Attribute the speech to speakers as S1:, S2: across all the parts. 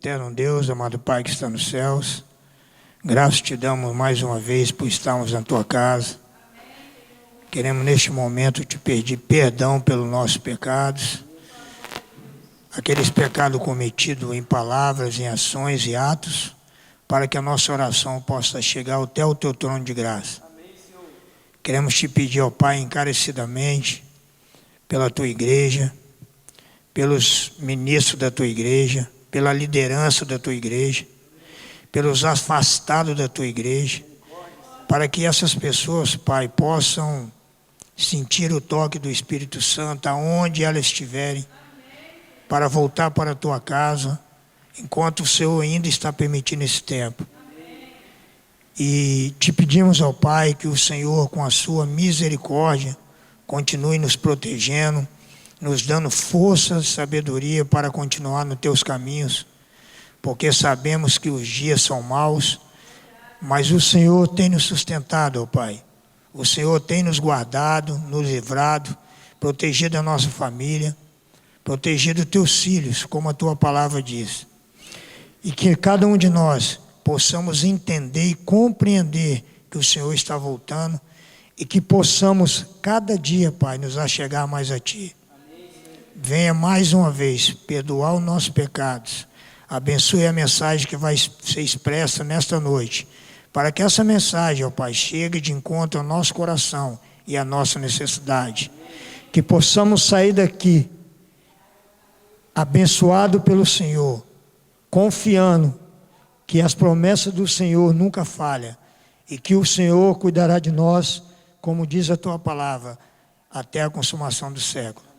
S1: Eterno Deus, amado Pai que está nos céus, graças te damos mais uma vez por estarmos na tua casa. Queremos neste momento te pedir perdão pelos nossos pecados, aqueles pecados cometidos em palavras, em ações e atos, para que a nossa oração possa chegar até o teu trono de graça. Queremos te pedir, ó Pai, encarecidamente, pela tua igreja, pelos ministros da tua igreja, pela liderança da tua igreja, pelos afastados da tua igreja, para que essas pessoas, Pai, possam sentir o toque do Espírito Santo aonde elas estiverem, para voltar para a tua casa, enquanto o Senhor ainda está permitindo esse tempo. E te pedimos ao Pai que o Senhor, com a sua misericórdia, continue nos protegendo, nos dando força e sabedoria para continuar nos teus caminhos, porque sabemos que os dias são maus, mas o Senhor tem nos sustentado, ó Pai. O Senhor tem nos guardado, nos livrado, protegido a nossa família, protegido os teus filhos, como a tua palavra diz. E que cada um de nós possamos entender e compreender que o Senhor está voltando e que possamos cada dia, Pai, nos achegar mais a Ti. Venha mais uma vez perdoar os nossos pecados. Abençoe a mensagem que vai ser expressa nesta noite, para que essa mensagem, ó Pai, chegue de encontro ao nosso coração e à nossa necessidade. Que possamos sair daqui abençoado pelo Senhor, confiando que as promessas do Senhor nunca falham e que o Senhor cuidará de nós, como diz a tua palavra, até a consumação do século.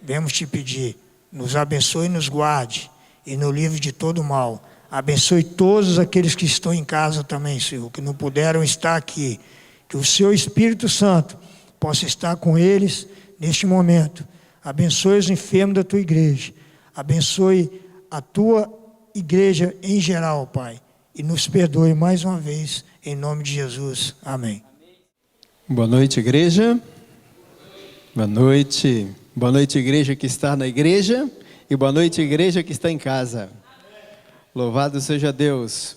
S1: Vemos te pedir, nos abençoe e nos guarde e nos livre de todo mal. Abençoe todos aqueles que estão em casa também, Senhor, que não puderam estar aqui. Que o seu Espírito Santo possa estar com eles neste momento. Abençoe os enfermos da tua igreja. Abençoe a tua igreja em geral, Pai. E nos perdoe mais uma vez, em nome de Jesus. Amém.
S2: Boa noite, igreja. Boa noite. Boa noite, igreja que está na igreja. E boa noite, igreja que está em casa. Louvado seja Deus,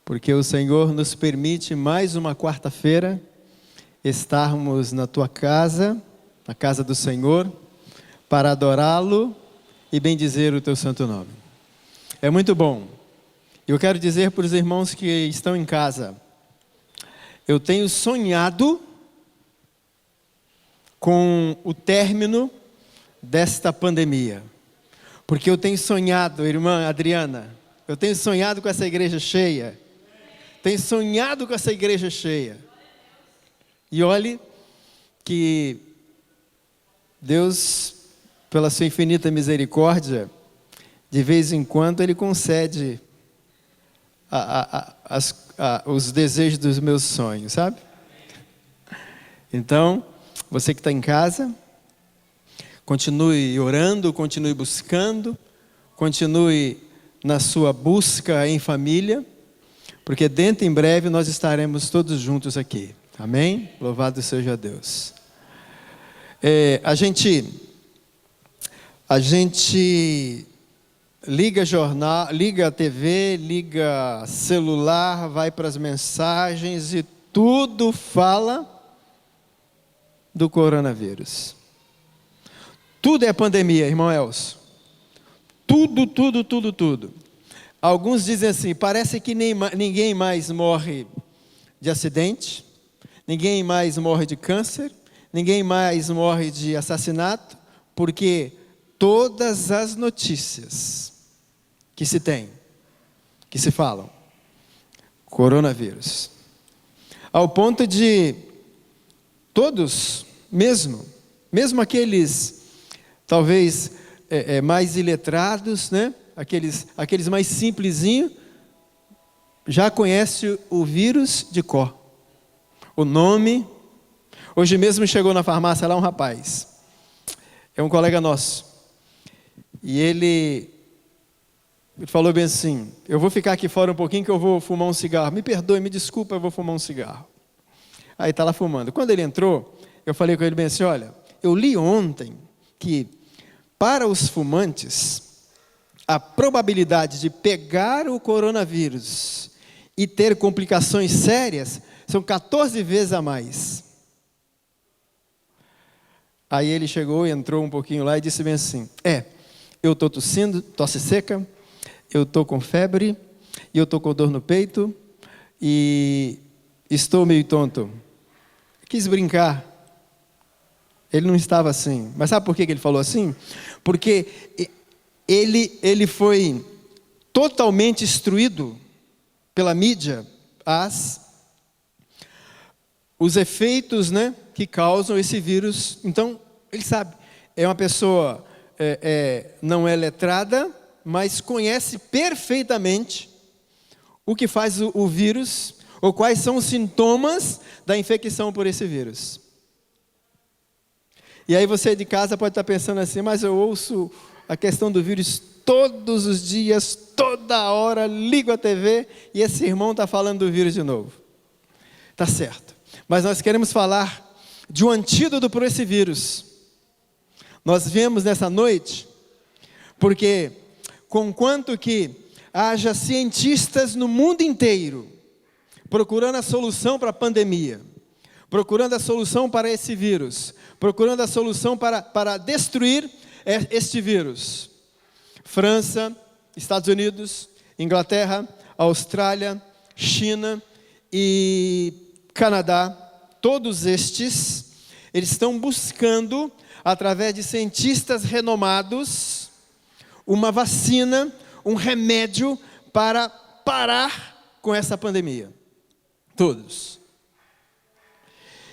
S2: porque o Senhor nos permite mais uma quarta-feira estarmos na tua casa, na casa do Senhor, para adorá-lo e bendizer o teu santo nome. É muito bom. Eu quero dizer para os irmãos que estão em casa, eu tenho sonhado com o término desta pandemia, porque eu tenho sonhado, irmã Adriana, eu tenho sonhado com essa igreja cheia, tenho sonhado com essa igreja cheia, e olhe que Deus, pela sua infinita misericórdia, de vez em quando Ele concede os desejos dos meus sonhos, sabe? Então, você que está em casa, continue orando, continue buscando, continue na sua busca em família, porque dentro em breve nós estaremos todos juntos aqui. Amém? Louvado seja Deus. A gente liga jornal, liga a TV, liga celular, vai para as mensagens e tudo fala do coronavírus. Tudo é pandemia, irmão Elcio. Tudo. Alguns dizem assim, parece que ninguém mais morre de acidente, ninguém mais morre de câncer, ninguém mais morre de assassinato, porque todas as notícias que se tem, que se falam, coronavírus. Ao ponto de todos, mesmo aqueles, talvez, mais iletrados, né? Aqueles mais simplesinhos, já conhecem o vírus de cor. O nome. Hoje mesmo chegou na farmácia lá um rapaz, é um colega nosso, e ele falou bem assim, eu vou ficar aqui fora um pouquinho que eu vou fumar um cigarro, me perdoe, me desculpa, eu vou fumar um cigarro. Aí está lá fumando. Quando ele entrou, eu falei com ele bem assim, olha, eu li ontem que para os fumantes, a probabilidade de pegar o coronavírus e ter complicações sérias são 14 vezes a mais. Aí ele chegou, entrou um pouquinho lá e disse bem assim: eu estou tossindo, tosse seca, eu estou com febre, e eu estou com dor no peito, e estou meio tonto. Quis brincar. Ele não estava assim. Mas sabe por que ele falou assim? Porque ele foi totalmente instruído pela mídia os efeitos, né, que causam esse vírus. Então, ele sabe. É uma pessoa, não é letrada, mas conhece perfeitamente o que faz o vírus, ou quais são os sintomas da infecção por esse vírus. E aí você de casa pode estar pensando assim: mas eu ouço a questão do vírus todos os dias, toda hora, ligo a TV e esse irmão está falando do vírus de novo. Tá certo. Mas nós queremos falar de um antídoto para esse vírus. Nós viemos nessa noite porque, conquanto que haja cientistas no mundo inteiro procurando a solução para a pandemia, procurando a solução para esse vírus, procurando a solução para destruir este vírus. França, Estados Unidos, Inglaterra, Austrália, China e Canadá, todos estes, eles estão buscando, através de cientistas renomados, uma vacina, um remédio para parar com essa pandemia. Todos.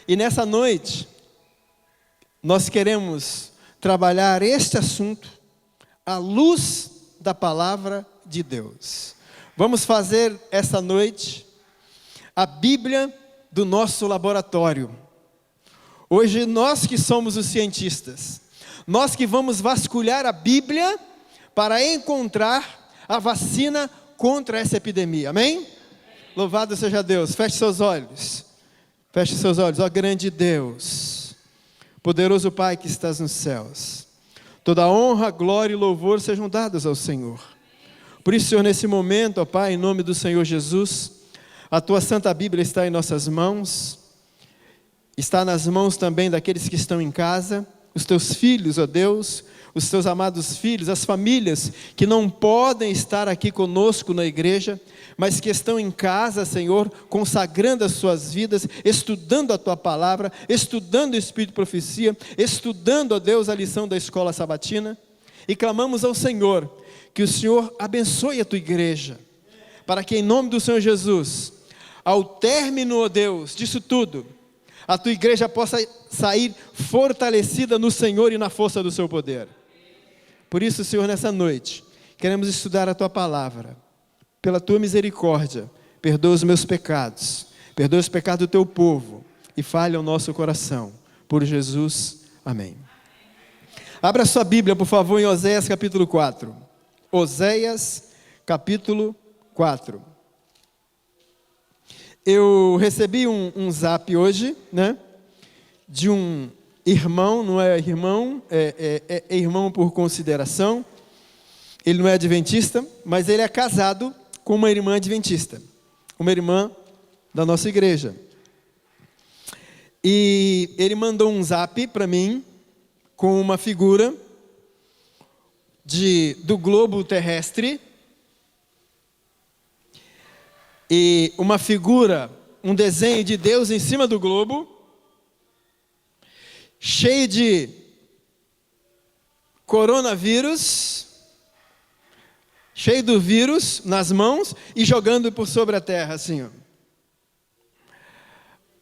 S2: E nessa noite, nós queremos trabalhar este assunto à luz da palavra de Deus. Vamos fazer essa noite a Bíblia do nosso laboratório. Hoje nós que somos os cientistas, nós que vamos vasculhar a Bíblia para encontrar a vacina contra essa epidemia. Amém? Louvado seja Deus. Feche seus olhos. Feche seus olhos. Ó grande Deus, poderoso Pai que estás nos céus, toda honra, glória e louvor sejam dados ao Senhor. Por isso, Senhor, nesse momento, ó Pai, em nome do Senhor Jesus, a Tua Santa Bíblia está em nossas mãos, está nas mãos também daqueles que estão em casa, os Teus filhos, ó Deus, os Teus amados filhos, as famílias que não podem estar aqui conosco na igreja, mas que estão em casa, Senhor, consagrando as suas vidas, estudando a Tua palavra, estudando o Espírito de Profecia, estudando, ó Deus, a lição da escola sabatina, e clamamos ao Senhor, que o Senhor abençoe a Tua igreja, para que em nome do Senhor Jesus, ao término, ó Deus, disso tudo, a Tua igreja possa sair fortalecida no Senhor e na força do Seu poder. Por isso, Senhor, nessa noite, queremos estudar a Tua palavra. Pela Tua misericórdia, perdoa os meus pecados, perdoa os pecados do Teu povo e fale ao nosso coração. Por Jesus, amém. Abra sua Bíblia, por favor, em Oséias capítulo 4. Oséias capítulo 4. Eu recebi um zap hoje, né, de um irmão, não é irmão, é irmão por consideração. Ele não é adventista, mas ele é casado com uma irmã adventista, uma irmã da nossa igreja. E ele mandou um zap para mim com uma figura do globo terrestre e uma figura, um desenho de Deus em cima do globo, cheio de coronavírus, cheio do vírus nas mãos e jogando por sobre a terra, assim, ó.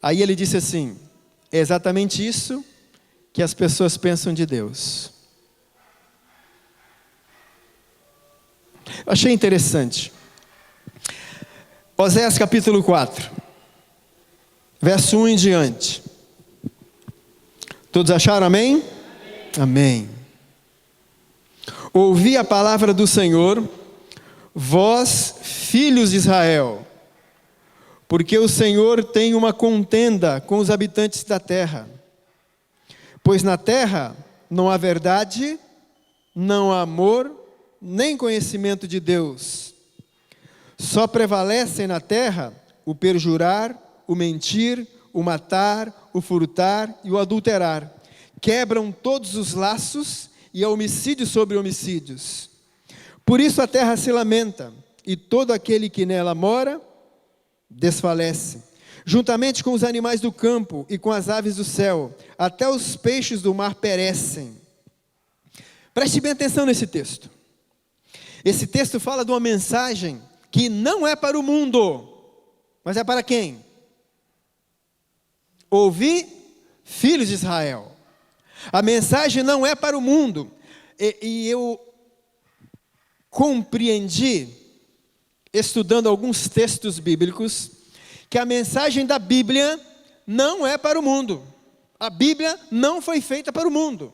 S2: Aí ele disse assim: é exatamente isso que as pessoas pensam de Deus. Eu achei interessante. Oséias capítulo 4, verso 1 em diante. Todos acharam amém? Amém. Ouvi a palavra do Senhor, vós, filhos de Israel, porque o Senhor tem uma contenda com os habitantes da terra. Pois na terra não há verdade, não há amor, nem conhecimento de Deus. Só prevalecem na terra o perjurar, o mentir, o matar, o furtar e o adulterar. Quebram todos os laços e há homicídio sobre homicídios. Por isso a terra se lamenta, e todo aquele que nela mora desfalece. Juntamente com os animais do campo e com as aves do céu, até os peixes do mar perecem. Preste bem atenção nesse texto. Esse texto fala de uma mensagem que não é para o mundo, mas é para quem? Ouvi, filhos de Israel. A mensagem não é para o mundo. E eu compreendi, estudando alguns textos bíblicos, que a mensagem da Bíblia não é para o mundo. A Bíblia não foi feita para o mundo.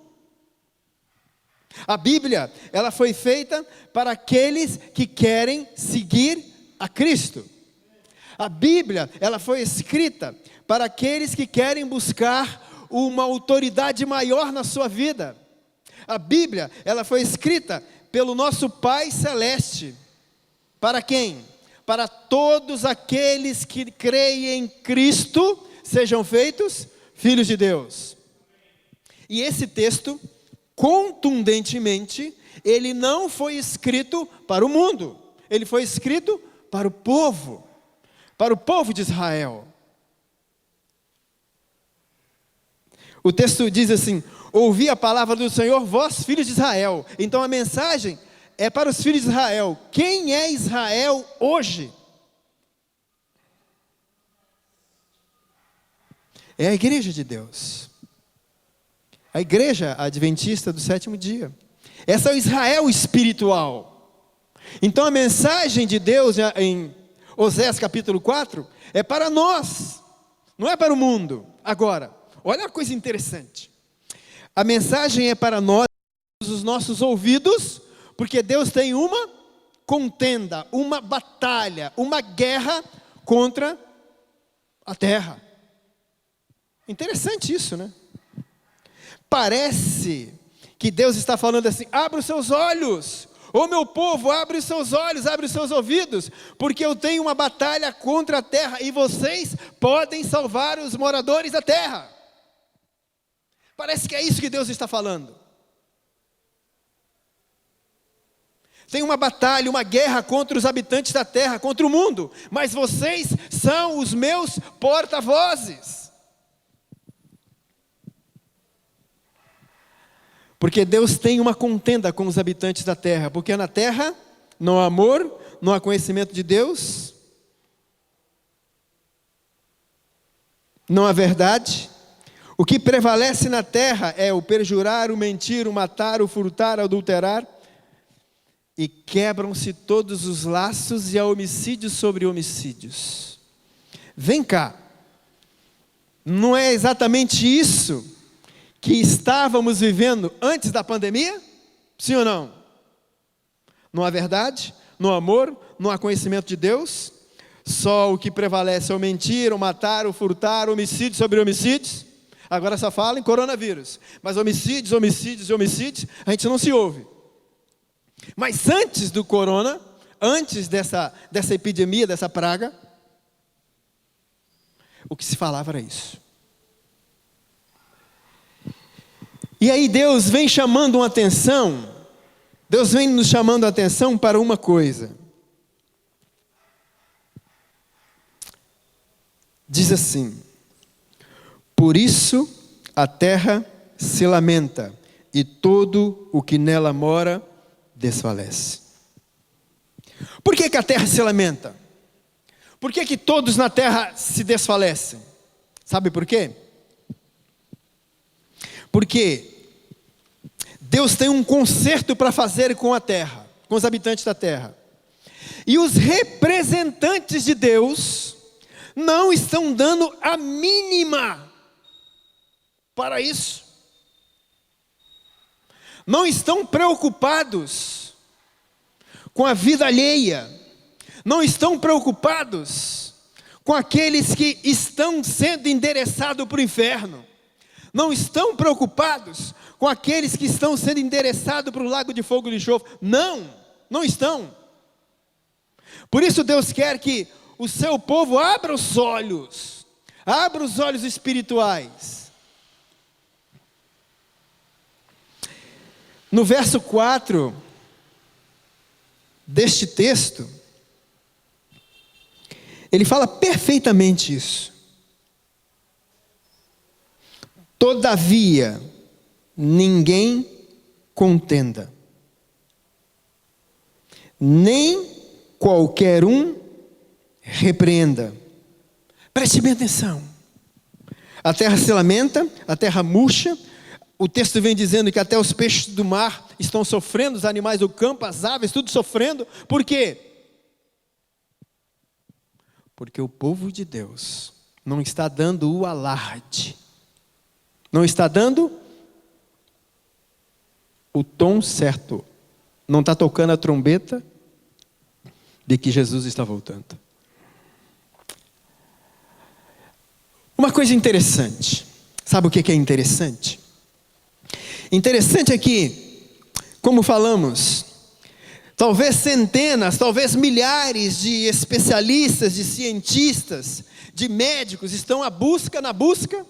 S2: A Bíblia, ela foi feita para aqueles que querem seguir a Cristo. A Bíblia, ela foi escrita para aqueles que querem buscar uma autoridade maior na sua vida. A Bíblia, ela foi escrita pelo nosso Pai Celeste. Para quem? Para todos aqueles que creem em Cristo, sejam feitos filhos de Deus. E esse texto, contundentemente, ele não foi escrito para o mundo. Ele foi escrito para o povo de Israel. O texto diz assim: ouvi a palavra do Senhor, vós filhos de Israel. Então a mensagem é para os filhos de Israel. Quem é Israel hoje? É a igreja de Deus. A igreja adventista do sétimo dia. Essa é o Israel espiritual. Então a mensagem de Deus em Oséias capítulo 4 é para nós, não é para o mundo. Agora, olha uma coisa interessante. A mensagem é para nós, os nossos ouvidos, porque Deus tem uma contenda, uma batalha, uma guerra contra a terra. Interessante isso, né? Parece que Deus está falando assim: abre os seus olhos, ô meu povo, abre os seus olhos, abre os seus ouvidos, porque eu tenho uma batalha contra a terra, e vocês podem salvar os moradores da terra. Parece que é isso que Deus está falando. Tem uma batalha, uma guerra contra os habitantes da terra, contra o mundo, mas vocês são os meus porta-vozes. Porque Deus tem uma contenda com os habitantes da terra, porque na terra não há amor, não há conhecimento de Deus, não há verdade. O que prevalece na terra é o perjurar, o mentir, o matar, o furtar, o adulterar. E quebram-se todos os laços e há homicídios sobre homicídios. Vem cá. Não é exatamente isso que estávamos vivendo antes da pandemia? Sim ou não? Não há verdade, não há amor, não há conhecimento de Deus. Só o que prevalece é o mentir, o matar, o furtar, o homicídio sobre homicídios. Agora só fala em coronavírus. Mas homicídios, homicídios e homicídios, a gente não se ouve. Mas antes do corona, antes dessa epidemia, dessa praga, o que se falava era isso. E aí Deus vem chamando uma atenção, Deus vem nos chamando a atenção para uma coisa. Diz assim: por isso a terra se lamenta, e todo o que nela mora desfalece. Por que a terra se lamenta? Por que todos na terra se desfalecem? Sabe por quê? Porque Deus tem um concerto para fazer com a terra, com os habitantes da terra. E os representantes de Deus não estão dando a mínima para isso. Não estão preocupados com a vida alheia. Não estão preocupados com aqueles que estão sendo endereçados para o inferno. Não estão preocupados com aqueles que estão sendo endereçados para o lago de fogo e de enxofre. Não, não estão. Por isso Deus quer que o seu povo abra os olhos espirituais. No verso 4 deste texto, ele fala perfeitamente isso. Todavia, ninguém contenda, nem qualquer um repreenda. Preste bem atenção. A terra se lamenta, a terra murcha. O texto vem dizendo que até os peixes do mar estão sofrendo, os animais do campo, as aves, tudo sofrendo. Por quê? Porque o povo de Deus não está dando o alarde, não está dando o tom certo, não está tocando a trombeta de que Jesus está voltando. Uma coisa interessante, sabe o que é interessante? Interessante é que, como falamos, talvez centenas, talvez milhares de especialistas, de cientistas, de médicos estão na busca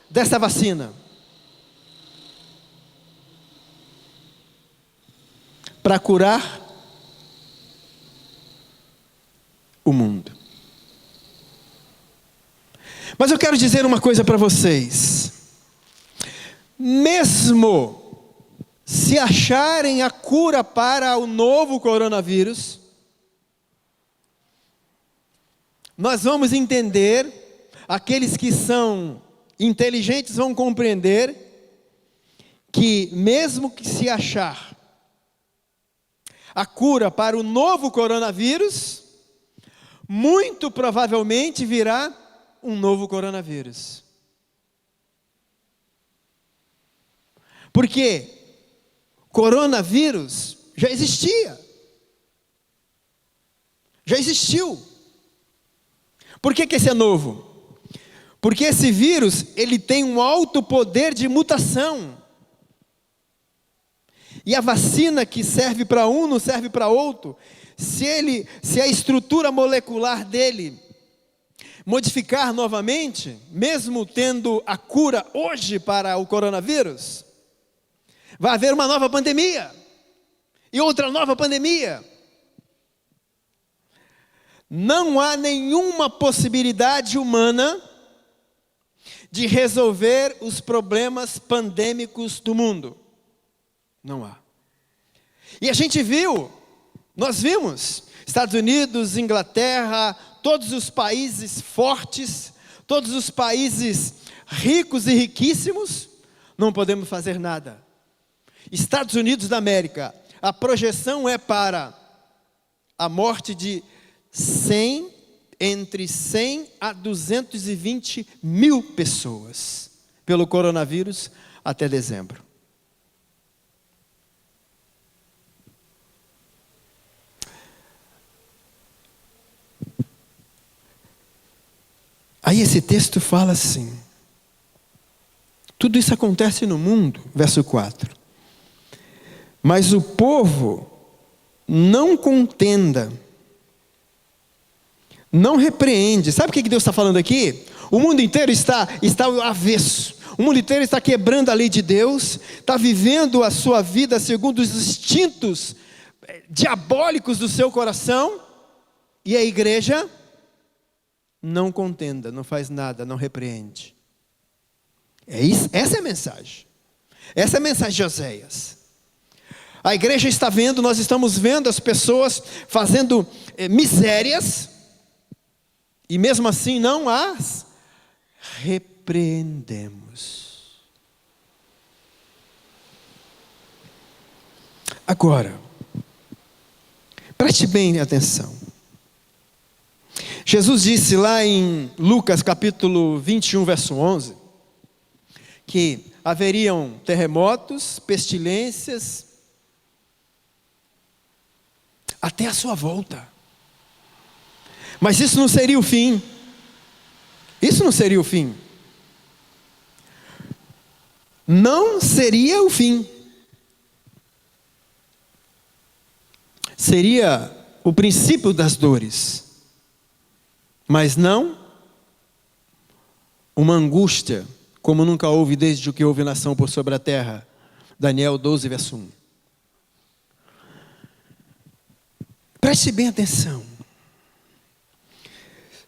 S2: dessa vacina. Para curar o mundo. Mas eu quero dizer uma coisa para vocês. Mesmo se acharem a cura para o novo coronavírus, nós vamos entender, aqueles que são inteligentes vão compreender, que mesmo que se achar a cura para o novo coronavírus, muito provavelmente virá um novo coronavírus. Porque coronavírus já existia. Já existiu. Por que esse é novo? Porque esse vírus, ele tem um alto poder de mutação. E a vacina que serve para um não serve para outro. Se a estrutura molecular dele modificar novamente, mesmo tendo a cura hoje para o coronavírus, vai haver uma nova pandemia, e outra nova pandemia. Não há nenhuma possibilidade humana de resolver os problemas pandêmicos do mundo. Não há. E a gente viu, nós vimos, Estados Unidos, Inglaterra, todos os países fortes, todos os países ricos e riquíssimos, não podemos fazer nada. Estados Unidos da América, a projeção é para a morte de entre 100 a 220 mil pessoas pelo coronavírus até dezembro. Aí esse texto fala assim, tudo isso acontece no mundo, verso 4. Mas o povo não contenda, não repreende. Sabe o que Deus está falando aqui? O mundo inteiro está ao avesso. O mundo inteiro está quebrando a lei de Deus, está vivendo a sua vida segundo os instintos diabólicos do seu coração. E a igreja não contenda, não faz nada, não repreende. Essa é a mensagem. Essa é a mensagem de Oséias. A igreja está vendo, nós estamos vendo as pessoas fazendo misérias, e mesmo assim não as repreendemos. Agora, preste bem atenção. Jesus disse lá em Lucas capítulo 21, verso 11, que haveriam terremotos, pestilências, até a sua volta. Mas isso não seria o fim. Isso não seria o fim. não seria o fim. Seria o princípio das dores, mas não uma angústia, como nunca houve desde que houve nação por sobre a terra. Daniel 12, verso 1. Preste bem atenção.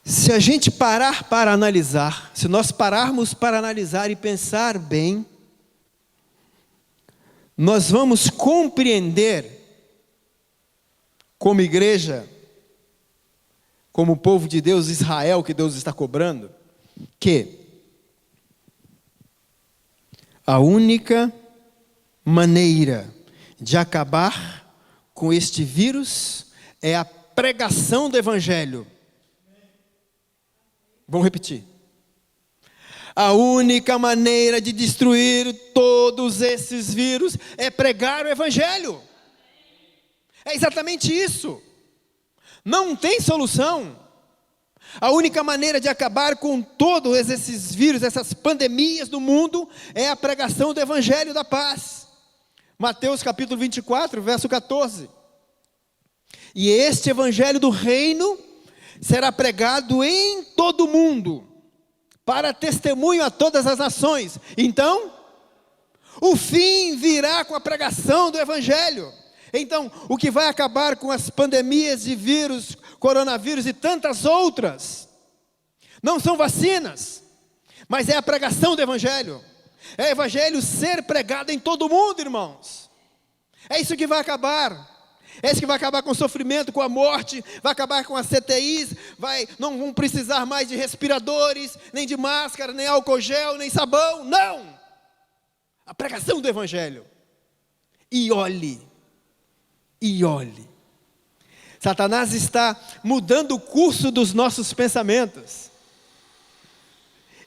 S2: Se a gente parar para analisar, se nós pararmos para analisar e pensar bem, nós vamos compreender, como igreja, como povo de Deus, Israel, que Deus está cobrando, que a única maneira de acabar com este vírus é a pregação do Evangelho. Vamos repetir. A única maneira de destruir todos esses vírus é pregar o Evangelho. É exatamente isso. Não tem solução. A única maneira de acabar com todos esses vírus, essas pandemias do mundo, é a pregação do Evangelho da paz. Mateus capítulo 24, verso 14. E este Evangelho do reino será pregado em todo o mundo, para testemunho a todas as nações. Então, o fim virá com a pregação do Evangelho. Então, o que vai acabar com as pandemias de vírus, coronavírus e tantas outras, não são vacinas, mas é a pregação do Evangelho. É o Evangelho ser pregado em todo o mundo, irmãos. É isso que vai acabar. É isso que vai acabar com o sofrimento, com a morte, vai acabar com as CTIs, não vão precisar mais de respiradores, nem de máscara, nem álcool gel, nem sabão, não! A pregação do Evangelho. E olhe, Satanás está mudando o curso dos nossos pensamentos.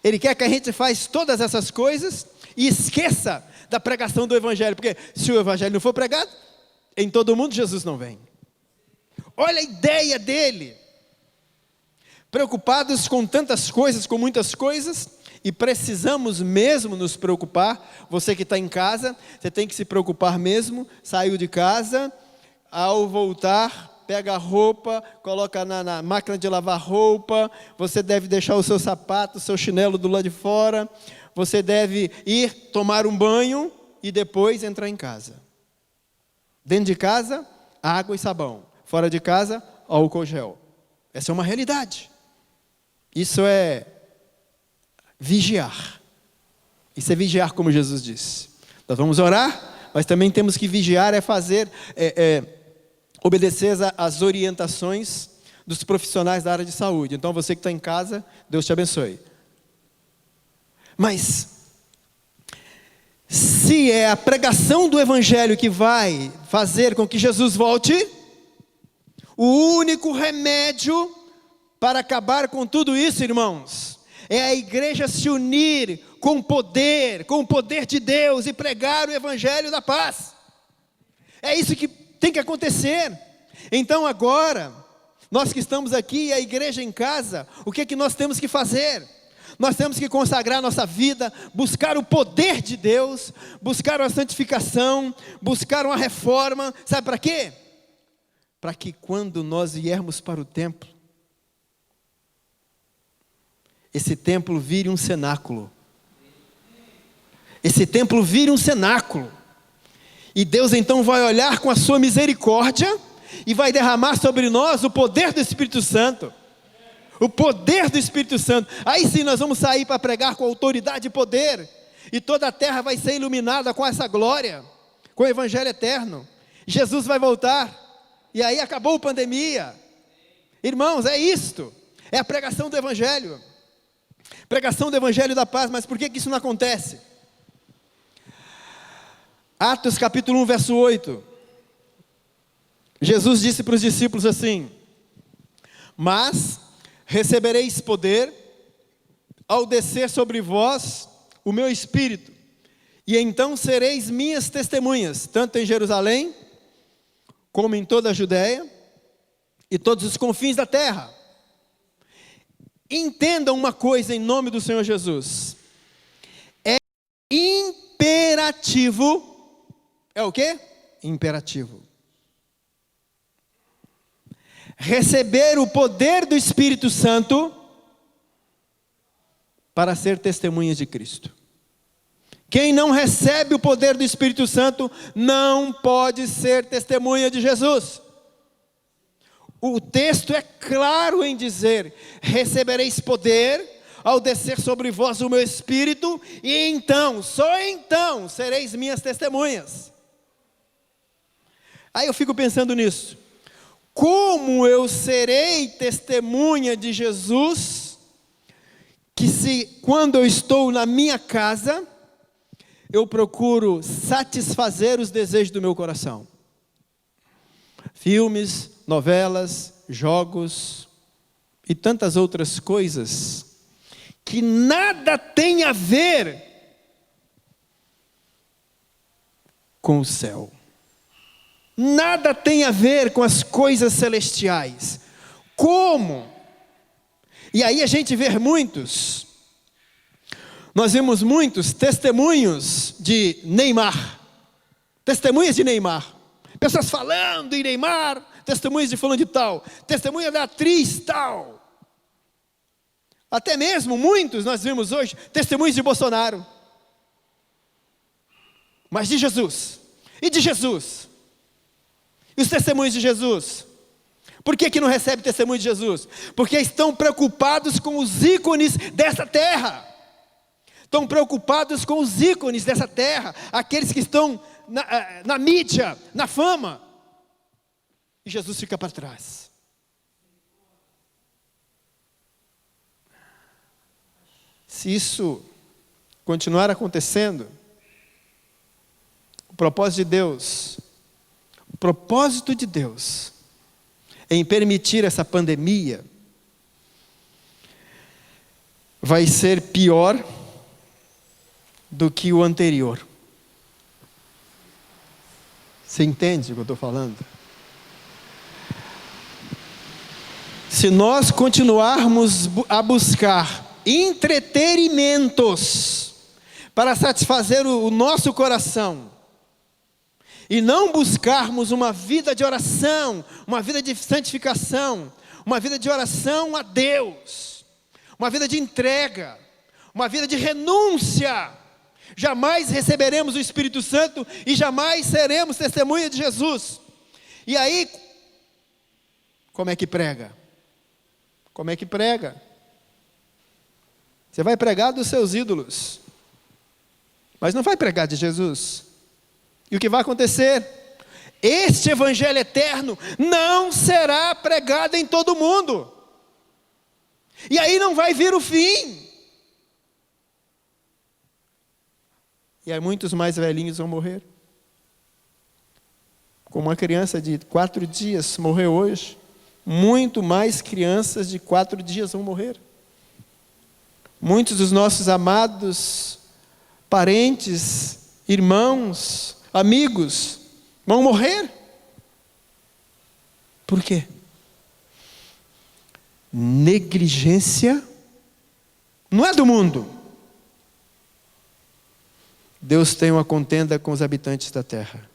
S2: Ele quer que a gente faça todas essas coisas e esqueça da pregação do Evangelho, porque se o Evangelho não for pregado, em todo mundo Jesus não vem. Olha a ideia dele. Preocupados com tantas coisas, com muitas coisas, e precisamos mesmo nos preocupar. Você que está em casa, você tem que se preocupar mesmo. Saiu de casa, ao voltar, pega a roupa, coloca na máquina de lavar roupa. Você deve deixar o seu sapato, o seu chinelo do lado de fora. Você deve ir tomar um banho e depois entrar em casa. Dentro de casa, água e sabão. Fora de casa, álcool gel. Essa é uma realidade. Isso é vigiar. Isso é vigiar, como Jesus disse. Nós vamos orar, mas também temos que vigiar, obedecer às orientações dos profissionais da área de saúde. Então, você que está em casa, Deus te abençoe. Mas se é a pregação do Evangelho que vai fazer com que Jesus volte, o único remédio para acabar com tudo isso, irmãos, é a igreja se unir com o poder de Deus e pregar o Evangelho da paz. É isso que tem que acontecer. Então agora, nós que estamos aqui, a igreja em casa, o que é que nós temos que fazer? Nós temos que consagrar nossa vida, buscar o poder de Deus, buscar uma santificação, buscar uma reforma. Sabe para quê? Para que quando nós viermos para o templo, esse templo vire um cenáculo. Esse templo vire um cenáculo. E Deus então vai olhar com a sua misericórdia e vai derramar sobre nós o poder do Espírito Santo. O poder do Espírito Santo. Aí sim nós vamos sair para pregar com autoridade e poder. E toda a terra vai ser iluminada com essa glória, com o Evangelho eterno. Jesus vai voltar. E aí acabou a pandemia. Irmãos, é isto. É a pregação do Evangelho. Pregação do Evangelho da paz. Mas por que isso não acontece? Atos capítulo 1, verso 8. Jesus disse para os discípulos assim: mas recebereis poder ao descer sobre vós o meu Espírito, e então sereis minhas testemunhas, tanto em Jerusalém, como em toda a Judéia, e todos os confins da terra. Entendam uma coisa em nome do Senhor Jesus: é imperativa imperativo. É o quê? Imperativo. Receber o poder do Espírito Santo para ser testemunhas de Cristo. Quem não recebe o poder do Espírito Santo não pode ser testemunha de Jesus. O texto é claro em dizer: recebereis poder ao descer sobre vós o meu Espírito, e então, só então, sereis minhas testemunhas. Aí eu fico pensando nisso. Como eu serei testemunha de Jesus, quando eu estou na minha casa, eu procuro satisfazer os desejos do meu coração. Filmes, novelas, jogos e tantas outras coisas que nada tem a ver com o céu. Nada tem a ver com as coisas celestiais. Como? E aí a gente vê muitos. Nós vemos muitos testemunhos de Neymar. Testemunhas de Neymar. Pessoas falando em Neymar, testemunhas de fulano de tal, testemunha da atriz tal. Até mesmo muitos nós vimos hoje testemunhos de Bolsonaro. Mas de Jesus. E de Jesus? E os testemunhos de Jesus? Por que não recebe testemunho de Jesus? Porque estão preocupados com os ícones dessa terra. Estão preocupados com os ícones dessa terra. Aqueles que estão na mídia, na fama. E Jesus fica para trás. Se isso continuar acontecendo, o propósito de Deus em permitir essa pandemia vai ser pior do que o anterior. Você entende o que eu estou falando? Se nós continuarmos a buscar entretenimentos para satisfazer o nosso coração, e não buscarmos uma vida de oração, uma vida de santificação, uma vida de oração a Deus, uma vida de entrega, uma vida de renúncia, jamais receberemos o Espírito Santo e jamais seremos testemunha de Jesus. E aí, como é que prega? Como é que prega? Você vai pregar dos seus ídolos, mas não vai pregar de Jesus. E o que vai acontecer? Este evangelho eterno não será pregado em todo mundo. E aí não vai vir o fim. E aí muitos mais velhinhos vão morrer. Como uma criança de 4 dias morreu hoje, muito mais crianças de 4 dias vão morrer. Muitos dos nossos amados parentes, irmãos, amigos, vão morrer. Por quê? Negligência não é do mundo. Deus tem uma contenda com os habitantes da terra.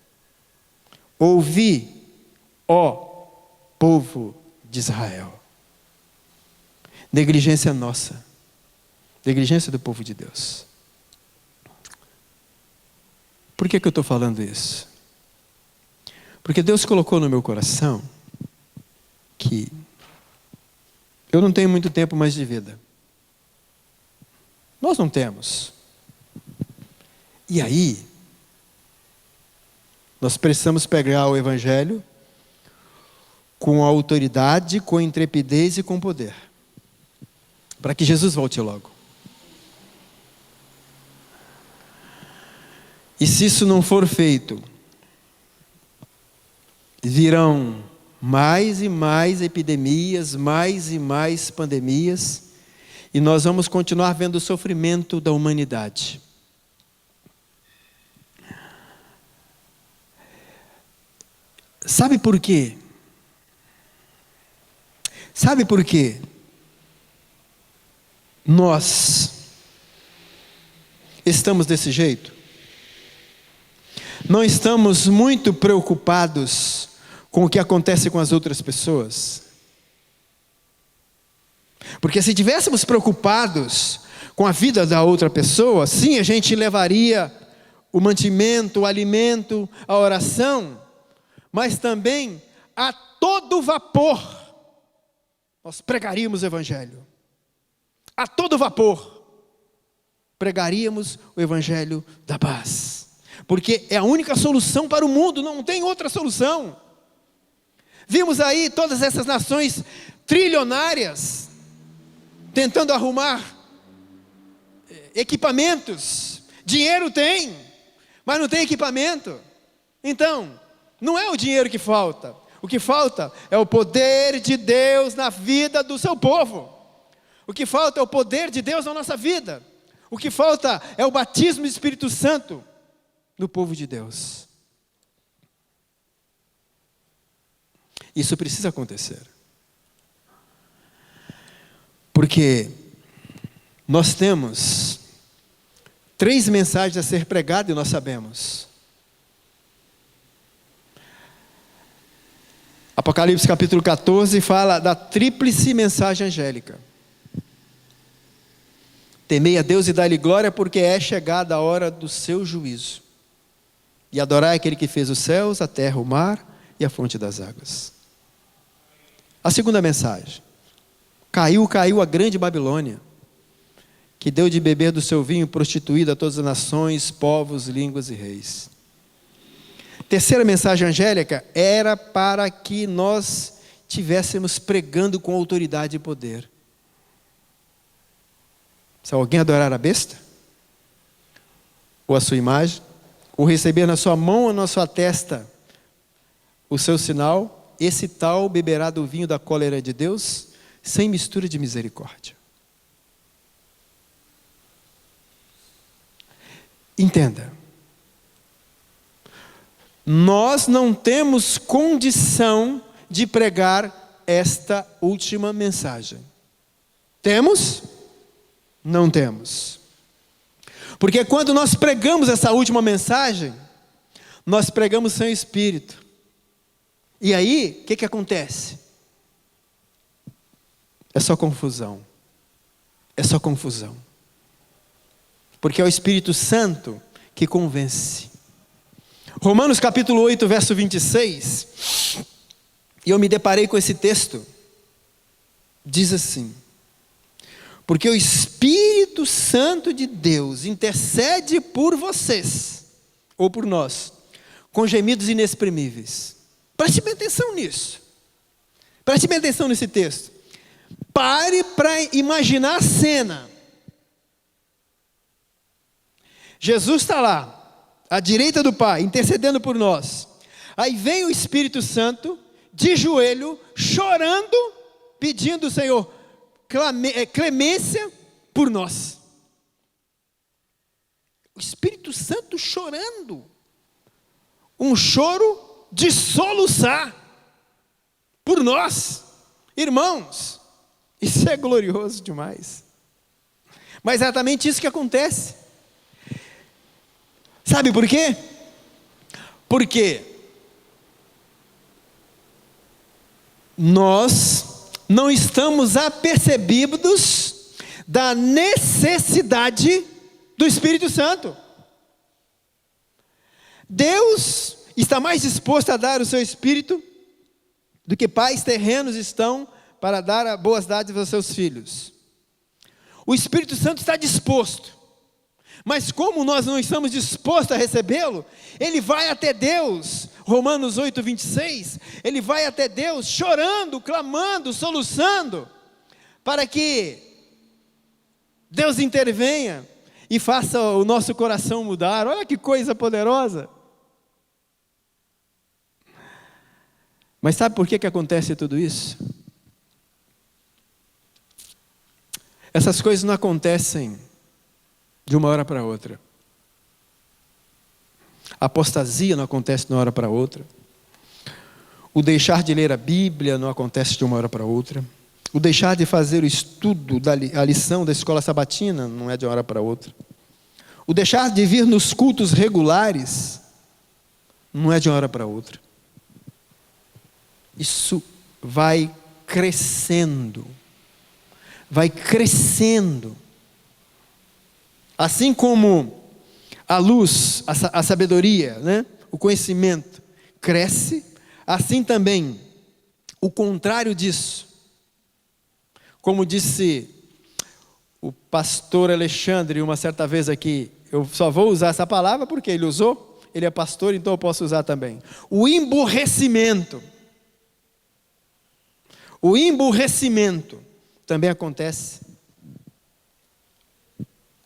S2: Ouvi, ó povo de Israel. Negligência nossa. Negligência do povo de Deus. Por que eu estou falando isso? Porque Deus colocou no meu coração que eu não tenho muito tempo mais de vida. Nós não temos. E aí, nós precisamos pegar o Evangelho com autoridade, com intrepidez e com poder, para que Jesus volte logo. E se isso não for feito, virão mais e mais epidemias, mais e mais pandemias, e nós vamos continuar vendo o sofrimento da humanidade. Sabe por quê? Sabe por quê? Nós estamos desse jeito? não estamos muito preocupados com o que acontece com as outras pessoas? Porque se estivéssemos preocupados com a vida da outra pessoa, sim, a gente levaria o mantimento, o alimento, a oração, mas também a todo vapor nós pregaríamos o Evangelho. A todo vapor pregaríamos o Evangelho da paz. Porque é a única solução para o mundo, não tem outra solução. Vimos aí todas essas nações trilionárias tentando arrumar equipamentos. Dinheiro tem, mas não tem equipamento. Então, não é o dinheiro que falta. O que falta é o poder de Deus na vida do seu povo. O que falta é o poder de Deus na nossa vida. O que falta é o batismo do Espírito Santo no povo de Deus. Isso precisa acontecer. Porque nós temos 3 mensagens a ser pregadas e nós sabemos. Apocalipse capítulo 14 fala da tríplice mensagem angélica. Temei a Deus e dai-lhe glória, porque é chegada a hora do seu juízo. E adorai aquele que fez os céus, a terra, o mar e a fonte das águas. A segunda mensagem. Caiu a grande Babilônia, que deu de beber do seu vinho prostituído a todas as nações, povos, línguas e reis. Terceira mensagem angélica era para que nós estivéssemos pregando com autoridade e poder. Se alguém adorar a besta, ou a sua imagem, ou receber na sua mão ou na sua testa o seu sinal, esse tal beberá do vinho da cólera de Deus, sem mistura de misericórdia. Entenda. Nós não temos condição de pregar esta última mensagem. Temos? Não temos. Porque quando nós pregamos essa última mensagem, nós pregamos sem Espírito. E aí, o que acontece? É só confusão. É só confusão. Porque é o Espírito Santo que convence. Romanos capítulo 8, verso 26, e eu me deparei com esse texto, diz assim: porque o Espírito Santo de Deus intercede por vocês, ou por nós, com gemidos inexprimíveis. Preste bem atenção nisso. Preste bem atenção nesse texto. Pare para imaginar a cena. Jesus está lá, à direita do Pai, intercedendo por nós. Aí vem o Espírito Santo, de joelho, chorando, pedindo ao Senhor clemência por nós. O Espírito Santo chorando. Um choro de soluçar por nós. Irmãos, isso é glorioso demais. Mas é exatamente isso que acontece. Sabe por quê? Porque nós não estamos apercebidos da necessidade do Espírito Santo. Deus está mais disposto a dar o seu Espírito do que pais terrenos estão para dar boas dádivas aos seus filhos. O Espírito Santo está disposto. Mas como nós não estamos dispostos a recebê-lo, ele vai até Deus, Romanos 8, 26, ele vai até Deus chorando, clamando, soluçando, para que Deus intervenha e faça o nosso coração mudar. Olha que coisa poderosa. Mas sabe por que acontece tudo isso? Essas coisas não acontecem de uma hora para outra. A apostasia não acontece de uma hora para outra. O deixar de ler a Bíblia não acontece de uma hora para outra. O deixar de fazer o estudo, a lição da escola sabatina não é de uma hora para outra. O deixar de vir nos cultos regulares Não é de uma hora para outra. Isso vai crescendo. Vai crescendo. Assim como a luz, a sabedoria, né? O conhecimento cresce, assim também o contrário disso. Como disse o pastor Alexandre uma certa vez aqui, eu só vou usar essa palavra porque ele usou, ele é pastor, então eu posso usar também. O emburrecimento. O emburrecimento também acontece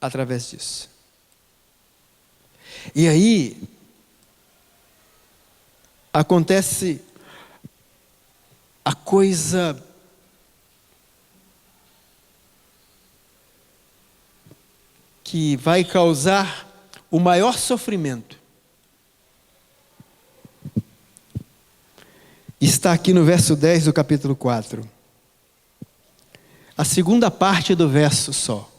S2: através disso. E aí, acontece a coisa que vai causar o maior sofrimento. Está aqui no verso 10 do capítulo 4. A segunda parte do verso só.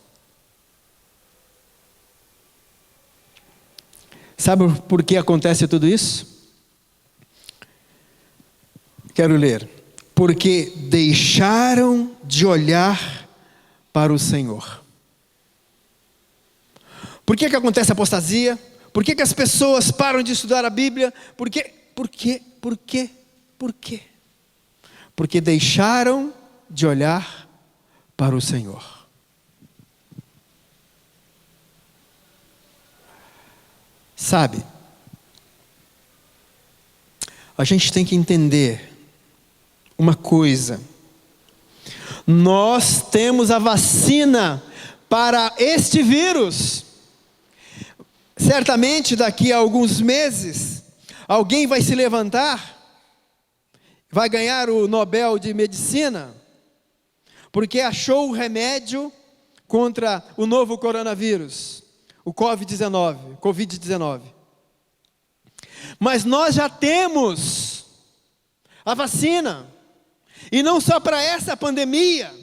S2: Sabe por que acontece tudo isso? Quero ler. Porque deixaram de olhar para o Senhor. Por que acontece a apostasia? Por que as pessoas param de estudar a Bíblia? Por quê? Porque deixaram de olhar para o Senhor. Sabe, a gente tem que entender uma coisa. Nós temos a vacina para este vírus. Certamente daqui a alguns meses, alguém vai se levantar, vai ganhar o Nobel de Medicina, porque achou o remédio contra o novo coronavírus, o Covid-19. Mas nós já temos a vacina, e não só para essa pandemia,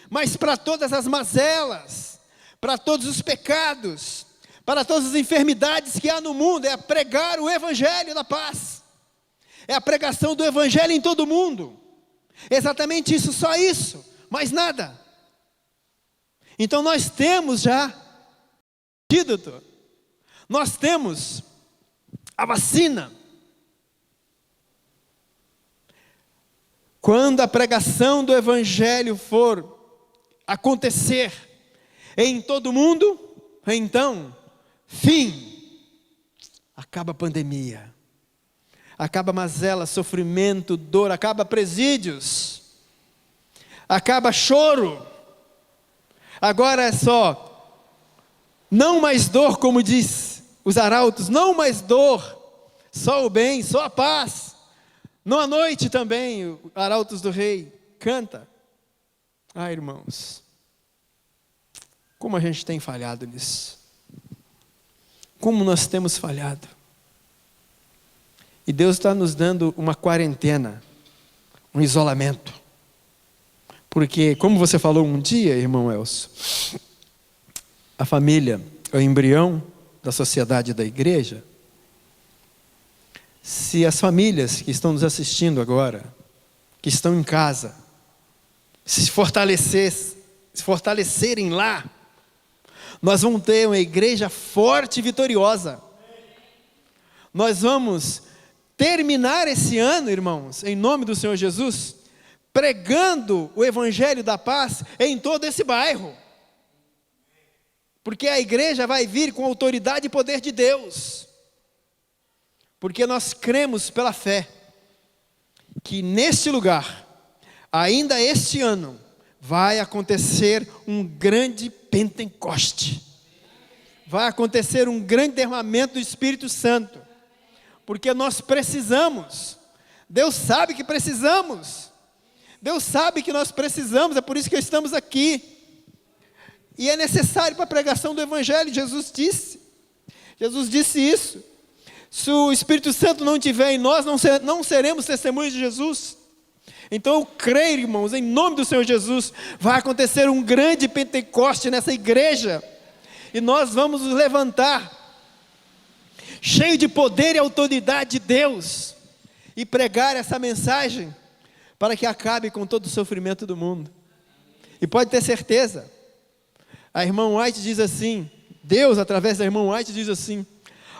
S2: mas para todas as mazelas, para todos os pecados, para todas as enfermidades que há no mundo. É pregar o Evangelho da paz, é a pregação do Evangelho em todo o mundo, exatamente isso, só isso, mais nada. Então nós temos já antídoto, nós temos a vacina. Quando a pregação do Evangelho for acontecer em todo o mundo, então, fim, acaba a pandemia, acaba mazela, sofrimento, dor, acaba presídios, acaba choro. Agora é só, não mais dor, como diz os arautos, não mais dor, só o bem, só a paz. Não à noite também, o arautos do rei canta. Ah, irmãos, como a gente tem falhado nisso. Como nós temos falhado. E Deus está nos dando uma quarentena, um isolamento. Porque, como você falou um dia, irmão Elcio, a família é o embrião da sociedade da igreja. Se as famílias que estão nos assistindo agora, que estão em casa, se fortalecerem lá, nós vamos ter uma igreja forte e vitoriosa. Nós vamos terminar esse ano, irmãos, em nome do Senhor Jesus, pregando o Evangelho da paz em todo esse bairro. Porque a igreja vai vir com autoridade e poder de Deus. Porque nós cremos pela fé que neste lugar, ainda este ano, vai acontecer um grande Pentecoste. Vai acontecer um grande derramamento do Espírito Santo. Porque nós precisamos. Deus sabe que precisamos. Deus sabe que nós precisamos, é por isso que estamos aqui. E é necessário para a pregação do Evangelho, Jesus disse isso. Se o Espírito Santo não estiver em nós, não seremos testemunhas de Jesus. Então eu creio, irmãos, em nome do Senhor Jesus, vai acontecer um grande Pentecoste nessa igreja, e nós vamos nos levantar, cheio de poder e autoridade de Deus, e pregar essa mensagem para que acabe com todo o sofrimento do mundo. E pode ter certeza, a irmã White diz assim, Deus através da irmã White diz assim: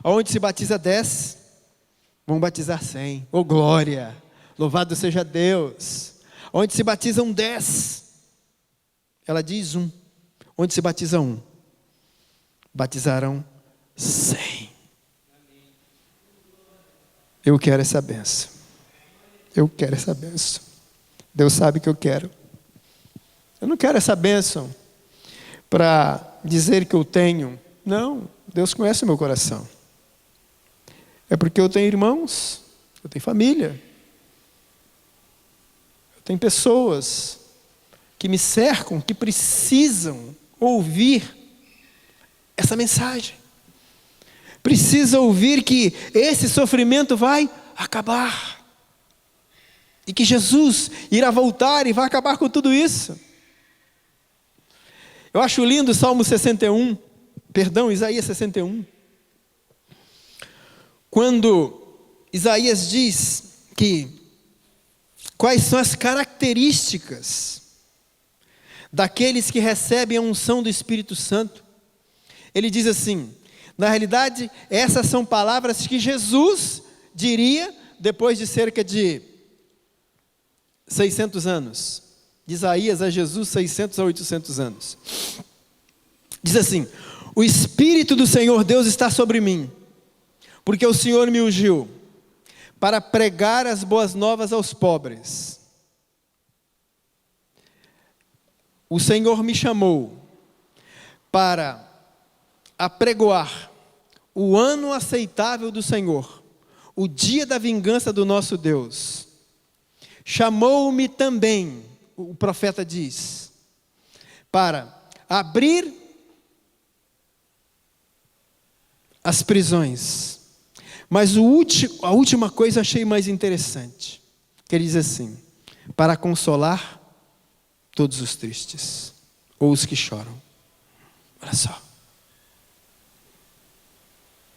S2: aonde se batiza 10, vão batizar 100, oh glória, louvado seja Deus. Onde se batizam 10, ela diz 1, onde se batiza 1, batizarão 100. Eu quero essa bênção, eu quero essa bênção. Deus sabe que eu quero. Eu não quero essa bênção para dizer que eu tenho. Não, Deus conhece o meu coração. É porque eu tenho irmãos, eu tenho família, eu tenho pessoas que me cercam, que precisam ouvir essa mensagem. Precisa ouvir que esse sofrimento vai acabar. E que Jesus irá voltar e vai acabar com tudo isso. Eu acho lindo o Salmo 61, Isaías 61. Quando Isaías diz que quais são as características daqueles que recebem a unção do Espírito Santo. Ele diz assim, na realidade, essas são palavras que Jesus diria depois de cerca de 600 anos. De Isaías a Jesus, 600 a 800 anos. Diz assim: o Espírito do Senhor Deus está sobre mim, porque o Senhor me ungiu para pregar as boas novas aos pobres. O Senhor me chamou para apregoar o ano aceitável do Senhor, o dia da vingança do nosso Deus. Chamou-me também, o profeta diz, para abrir as prisões. Mas a última coisa achei mais interessante, que ele diz assim: para consolar todos os tristes, ou os que choram. Olha só.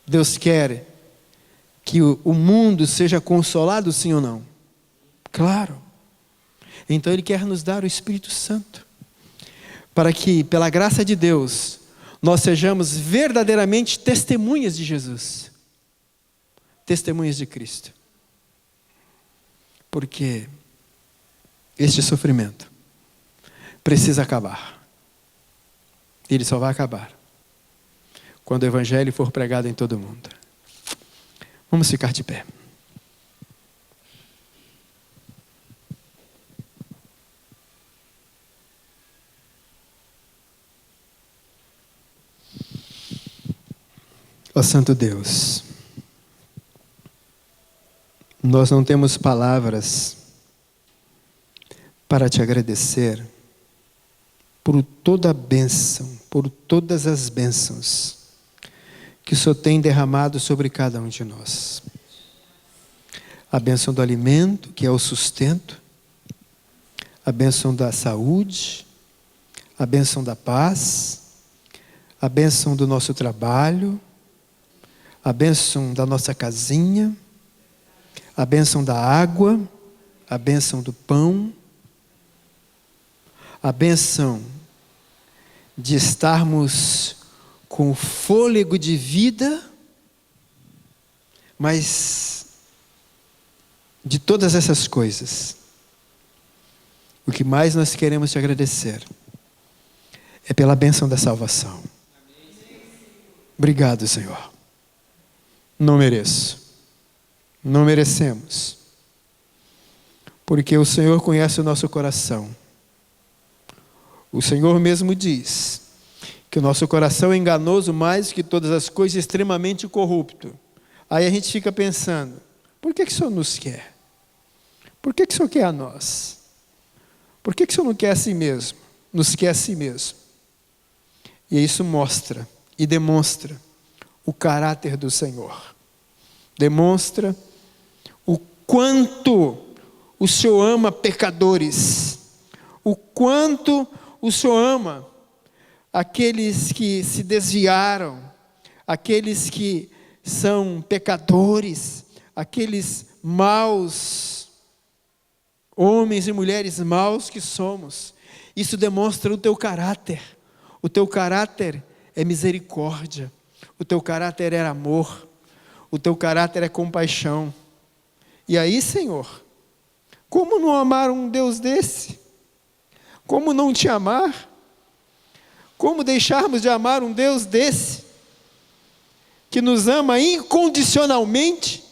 S2: Deus quer que o mundo seja consolado, sim ou não? Claro. Então Ele quer nos dar o Espírito Santo, para que, pela graça de Deus, nós sejamos verdadeiramente testemunhas de Jesus, testemunhas de Cristo. Porque este sofrimento precisa acabar. Ele só vai acabar quando o Evangelho for pregado em todo o mundo. Vamos ficar de pé. Ó Santo Deus, nós não temos palavras para te agradecer por toda a bênção, por todas as bênçãos que o Senhor tem derramado sobre cada um de nós. A bênção do alimento, que é o sustento, a bênção da saúde, a bênção da paz, a bênção do nosso trabalho, a bênção da nossa casinha, a bênção da água, a bênção do pão, a bênção de estarmos com fôlego de vida, mas de todas essas coisas, o que mais nós queremos te agradecer é pela bênção da salvação. Obrigado, Senhor. Não mereço. Não merecemos. Porque o Senhor conhece o nosso coração. O Senhor mesmo diz que o nosso coração é enganoso mais que todas as coisas, extremamente corrupto. Aí a gente fica pensando, por que o Senhor nos quer? Por que o Senhor quer a nós? Por que o Senhor não quer a si mesmo? Nos quer a si mesmo. E isso mostra e demonstra o caráter do Senhor. Demonstra o quanto o Senhor ama pecadores. O quanto o Senhor ama aqueles que se desviaram, aqueles que são pecadores, aqueles maus homens e mulheres maus que somos. Isso demonstra o teu caráter. O teu caráter é misericórdia. O teu caráter é amor. O teu caráter é compaixão. E aí, Senhor, como não amar um Deus desse? Como não te amar? Como deixarmos de amar um Deus desse? Que nos ama incondicionalmente,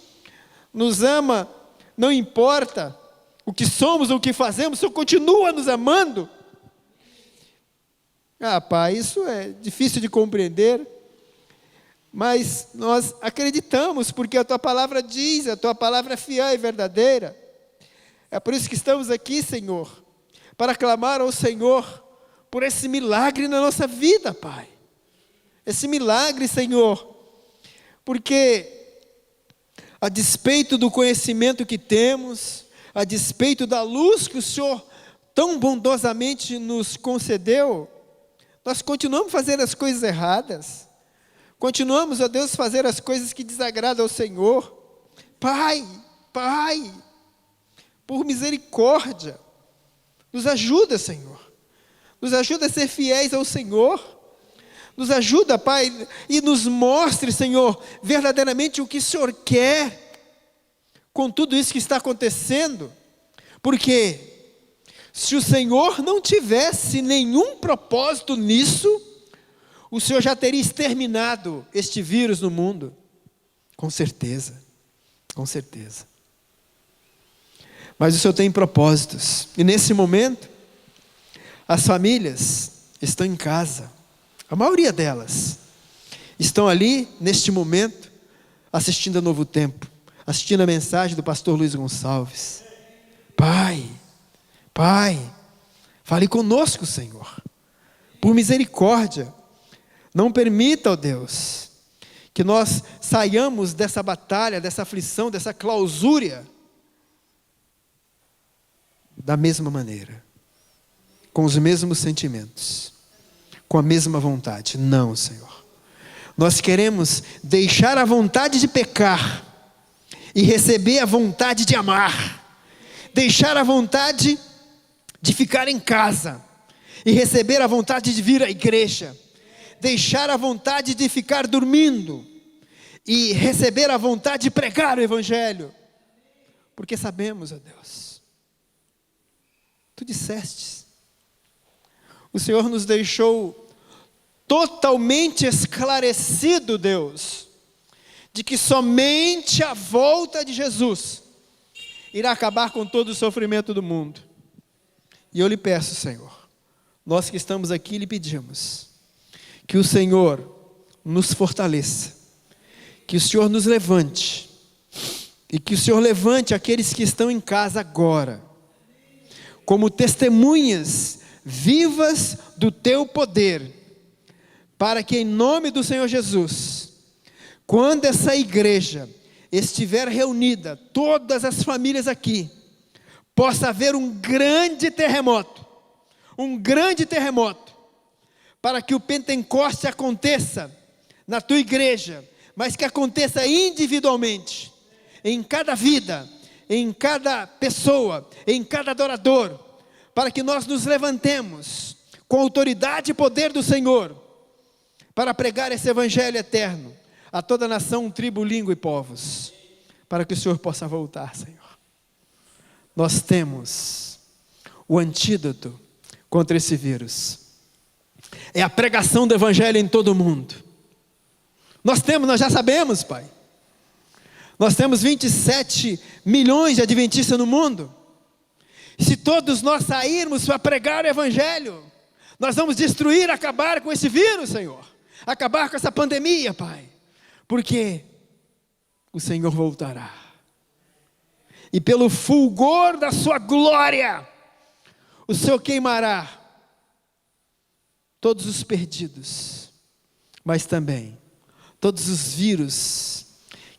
S2: nos ama, não importa o que somos ou o que fazemos, o Senhor continua nos amando. Pai, isso é difícil de compreender, mas nós acreditamos, porque a Tua palavra diz, a Tua palavra é fiel e verdadeira. É por isso que estamos aqui, Senhor, para clamar ao Senhor por esse milagre na nossa vida, Pai. Esse milagre, Senhor, porque a despeito do conhecimento que temos, a despeito da luz que o Senhor tão bondosamente nos concedeu, nós continuamos a fazer as coisas erradas, continuamos, ó Deus, a fazer as coisas que desagradam ao Senhor. Pai, por misericórdia, nos ajuda, Senhor, nos ajuda a ser fiéis ao Senhor, nos ajuda, Pai, e nos mostre, Senhor, verdadeiramente o que o Senhor quer com tudo isso que está acontecendo, porque se o Senhor não tivesse nenhum propósito nisso, o Senhor já teria exterminado este vírus no mundo, com certeza, com certeza. Mas o Senhor tem propósitos, e nesse momento, as famílias estão em casa, a maioria delas, estão ali, neste momento, assistindo a Novo Tempo, assistindo a mensagem do pastor Luiz Gonçalves. Pai, fale conosco, Senhor, por misericórdia, não permita, ó Deus, que nós saiamos dessa batalha, dessa aflição, dessa clausúria, da mesma maneira, com os mesmos sentimentos, com a mesma vontade. Não, Senhor, nós queremos deixar a vontade de pecar, e receber a vontade de amar, deixar a vontade de ficar em casa, e receber a vontade de vir à igreja, deixar a vontade de ficar dormindo, e receber a vontade de pregar o Evangelho, porque sabemos, ó Deus, Tu disseste, o Senhor nos deixou totalmente esclarecido, Deus, de que somente a volta de Jesus irá acabar com todo o sofrimento do mundo. E eu lhe peço, Senhor, nós que estamos aqui lhe pedimos, que o Senhor nos fortaleça, que o Senhor nos levante, e que o Senhor levante aqueles que estão em casa agora, como testemunhas vivas do Teu poder, para que em nome do Senhor Jesus, quando essa igreja estiver reunida, todas as famílias aqui, possa haver um grande terremoto, para que o Pentecoste aconteça na tua igreja, mas que aconteça individualmente, em cada vida, em cada pessoa, em cada adorador, para que nós nos levantemos com autoridade e poder do Senhor, para pregar esse Evangelho eterno a toda nação, tribo, língua e povos, para que o Senhor possa voltar, Senhor. Nós temos o antídoto contra esse vírus, é a pregação do Evangelho em todo o mundo. Nós já sabemos, Pai, nós temos 27 milhões de adventistas no mundo. Se todos nós sairmos para pregar o Evangelho, nós vamos destruir, acabar com esse vírus, Senhor, acabar com essa pandemia, Pai, porque o Senhor voltará, e pelo fulgor da sua glória, o Senhor queimará todos os perdidos, mas também todos os vírus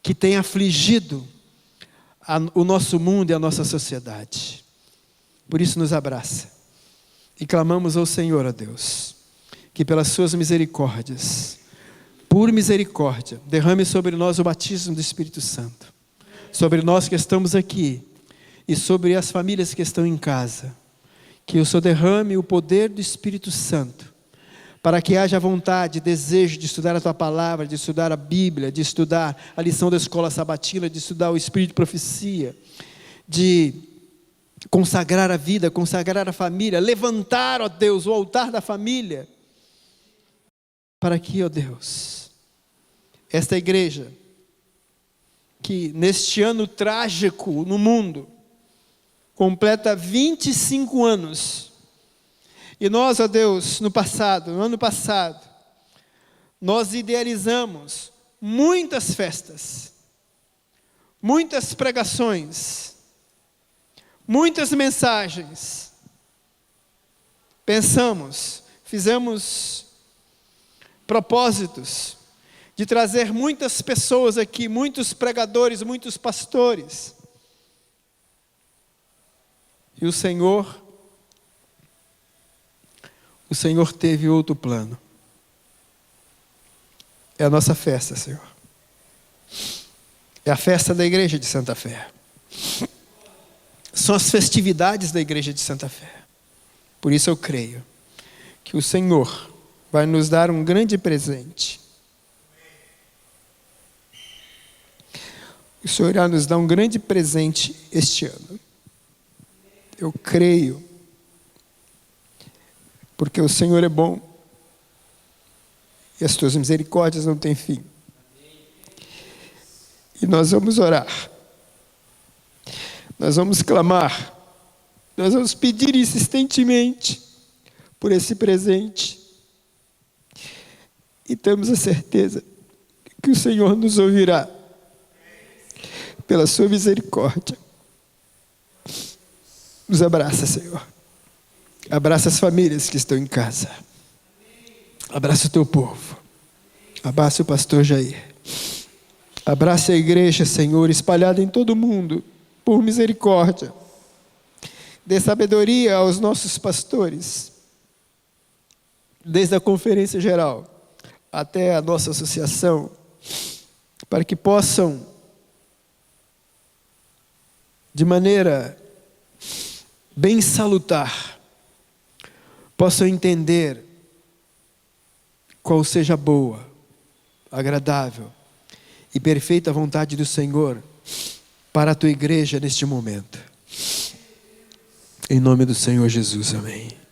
S2: que têm afligido o nosso mundo e a nossa sociedade. Por isso nos abraça e clamamos ao Senhor, ó Deus, que pelas suas misericórdias, por por misericórdia, derrame sobre nós o batismo do Espírito Santo, sobre nós que estamos aqui e sobre as famílias que estão em casa. Que o Senhor derrame o poder do Espírito Santo, para que haja vontade, desejo de estudar a Tua Palavra, de estudar a Bíblia, de estudar a lição da escola sabatina, de estudar o Espírito de profecia, de consagrar a vida, consagrar a família, levantar, ó Deus, o altar da família, para que, ó Deus, esta igreja, que neste ano trágico no mundo, completa 25 anos, e nós, ó Deus, no ano passado, nós idealizamos muitas festas, muitas pregações, muitas mensagens, pensamos, fizemos propósitos de trazer muitas pessoas aqui, muitos pregadores, muitos pastores. E o Senhor teve outro plano. É a nossa festa, Senhor. É a festa da igreja de Santa Fé. São as festividades da igreja de Santa Fé. Por isso eu creio que o Senhor vai nos dar um grande presente. O Senhor irá nos dar um grande presente este ano. Eu creio, porque o Senhor é bom e as tuas misericórdias não têm fim. E nós vamos orar, nós vamos clamar, nós vamos pedir insistentemente por esse presente. E temos a certeza que o Senhor nos ouvirá pela sua misericórdia. Nos abraça, Senhor. Abraça as famílias que estão em casa. Abraça o teu povo. Abraça o pastor Jair. Abraça a igreja, Senhor, espalhada em todo o mundo, por misericórdia. Dê sabedoria aos nossos pastores, desde a conferência geral até a nossa associação, para que possam, de maneira bem salutar, possam entender qual seja a boa, agradável e perfeita vontade do Senhor para a tua igreja neste momento. Em nome do Senhor Jesus, amém.